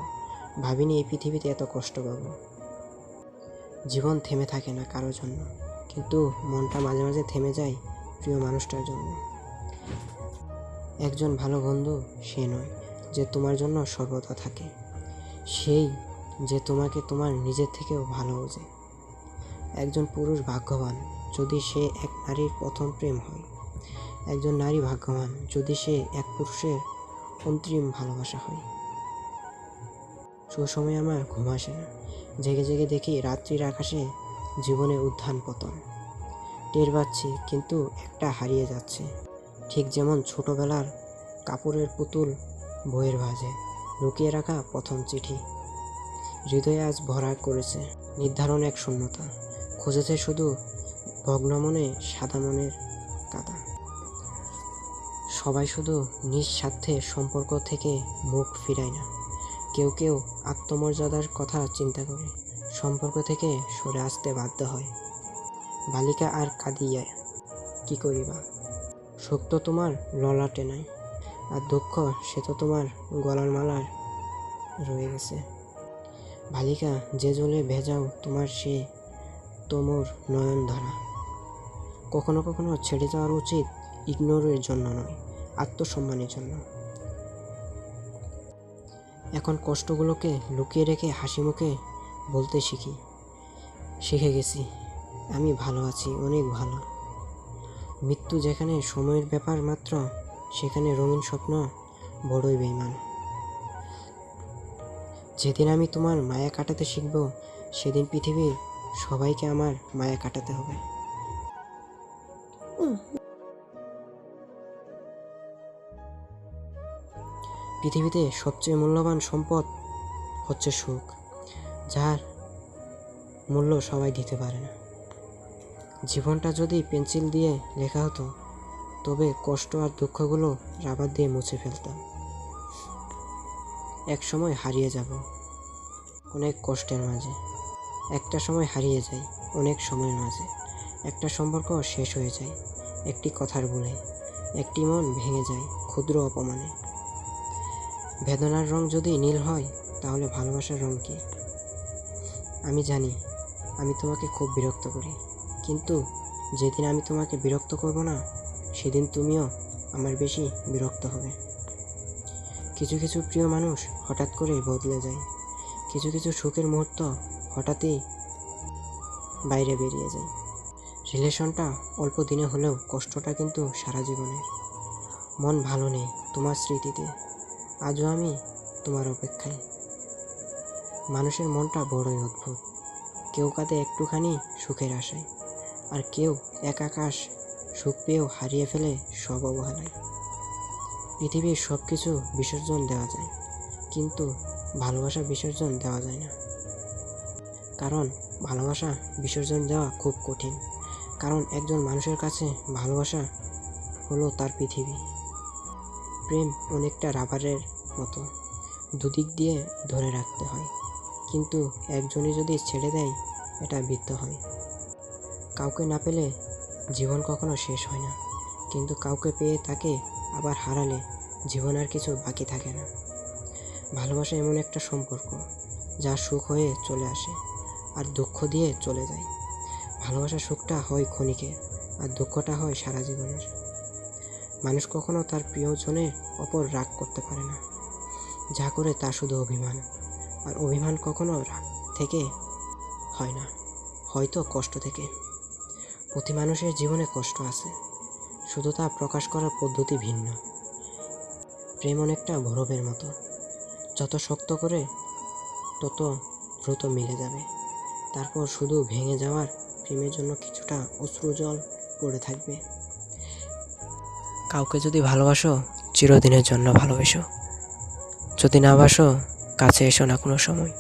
ভাবিনি এই পৃথিবীতে এত কষ্ট পাবো। জীবন থেমে থাকে না কারোর জন্য, কিন্তু মনটা মাঝে মাঝে থেমে যায় প্রিয় মানুষটার জন্য। একজন ভালো বন্ধু সে নয় যে তোমার জন্য সর্বদা থাকে, সেই যে তোমাকে তোমার নিজের থেকেও ভালো বোঝে। একজন পুরুষ ভাগ্যবান যদি সে এক নারীর প্রথম প্রেম হয়। একজন নারী ভাগ্যবান যদি সে এক পুরুষের অন্তিম ভালোবাসা হয়। সময় আমার ঘুম আসে না, জেগে জেগে দেখি রাত্রির আকাশে জীবনের উত্থান পতন। টের পাচ্ছি কিন্তু একটা হারিয়ে যাচ্ছে, ঠিক যেমন ছোটবেলার কাপড়ের পুতুল বইয়ের ভাঁজে লুকিয়ে রাখা প্রথম চিঠি। হৃদয়ে আজ ভরা করেছে নির্ধারণ এক শূন্যতা, খুঁজেছে শুধু ভগ্ন মনে সাদা মনের কাদা। সবাই শুধু নিজ স্বার্থে সম্পর্ক থেকে মুখ ফিরায় না, কেউ কেউ আত্মমর্যাদার কথা চিন্তা করে সম্পর্ক থেকে সরে আসতে বাধ্য হয়। বালিকা আর কাঁদিয়া কি করিবা, সুখ তো তোমার ললাটে নাই, আর দুঃখ সে তো তোমার গলার মালার রয়ে গেছে। বালিকা যে জলে ভেজাও তোমার সে তোমর নয়ন ধারা। কখনো কখনো ছেড়ে যাওয়ার উচিত ইগনোরের জন্য নয়, আত্মসম্মানের জন্য। এখন কষ্টগুলোকে লুকিয়ে রেখে হাসি মুখে বলতে শিখে গেছি আমি ভালো আছি, অনেক ভালো। মৃত্যু যেখানে সময়ের ব্যাপার মাত্র, সেখানে রঙিন স্বপ্ন বড়ই বেইমান। যেদিন আমি তোমার মায়া কাটাতে শিখব সেদিন পৃথিবীর সবাইকে আমার মায়া কাটাতে হবে। পৃথিবীতে সবচেয়ে মূল্যবান সম্পদ হচ্ছে সুখ, যার মূল্য সবাই দিতে পারে না। জীবনটা যদি পেন্সিল দিয়ে লেখা হতো তবে কষ্ট আর দুঃখগুলো রাবার দিয়ে মুছে ফেলতাম। এক সময় হারিয়ে যাব অনেক কষ্টের মাঝে, একটা সময় হারিয়ে যাই অনেক সময়ের মাঝে। একটা সম্পর্ক শেষ হয়ে যায় একটি কথার ভুলে, একটি মন ভেঙে যায় ক্ষুদ্র অপমানে। বেদনার রং যদি নীল হয় তাহলে ভালোবাসার রং কি? আমি জানি আমি তোমাকে খুব বিরক্ত করি, কিন্তু যেদিন আমি তোমাকে বিরক্ত করব না সেদিন তুমিও আমার বেশি বিরক্ত হবে। কিছু কিছু প্রিয় মানুষ হঠাৎ করেই বদলে যায়, কিছু কিছু সুখের মুহূর্ত হঠাৎই বাইরে বেরিয়ে যায়। রিলেশনটা অল্প দিনে হলেও কষ্টটা কিন্তু সারা জীবনের। মন ভালো নেই তোমার স্মৃতিতে, আজও আমি তোমার অপেক্ষায়। মানুষের মনটা বড়ই অদ্ভুত, কেউ কাঁদে একটুখানি সুখের আশায়, আর কেউ এক আকাশ সুখ পেয়েও হারিয়ে ফেলে সব অবহেলায়। পৃথিবীর সব কিছু বিসর্জন দেওয়া যায়, কিন্তু ভালোবাসা বিসর্জন দেওয়া যায় না। কারণ ভালোবাসা বিসর্জন দেওয়া খুব কঠিন। কারণ একজন মানুষের কাছে ভালোবাসা হলো তার পৃথিবী। প্রেম অনেকটা রাবারের মতো, দুদিক দিয়ে ধরে রাখতে হয়, কিন্তু একজনই যদি ছেড়ে দেয় এটা বৃথা হয়। কাউকে না পেলে জীবন কখনো শেষ হয় না, কিন্তু কাউকে পেয়ে তাকে আবার হারালে জীবন আর কিছু বাকি থাকে না। ভালোবাসা এমন একটা সম্পর্ক যা সুখ হয়ে চলে আসে আর দুঃখ দিয়ে চলে যায়। ভালোবাসার সুখটা হয় ক্ষণিকের আর দুঃখটা হয় সারা জীবনের। মানুষ কখনো তার প্রিয়জনের ওপর রাগ করতে পারে না, যা করে তা শুধু অভিমান। আর অভিমান কখনো রাগ থেকে হয় না, হয়তো কষ্ট থেকে। প্রতি মানুষের জীবনে কষ্ট আছে, শুধু তা প্রকাশ করার পদ্ধতি ভিন্ন। প্রেম অনেকটা বরফের মতো, যত শক্ত করে তত দ্রুত মিলে যাবে, তারপর শুধু ভেঙে যাওয়ার প্রেমের জন্য কিছুটা অশ্রুজল পড়ে থাকবে। কাউকে যদি ভালোবাসো, চিরদিনের জন্য ভালোবেসো। যদি না বাসো, কাছে এসো না কোনো সময়।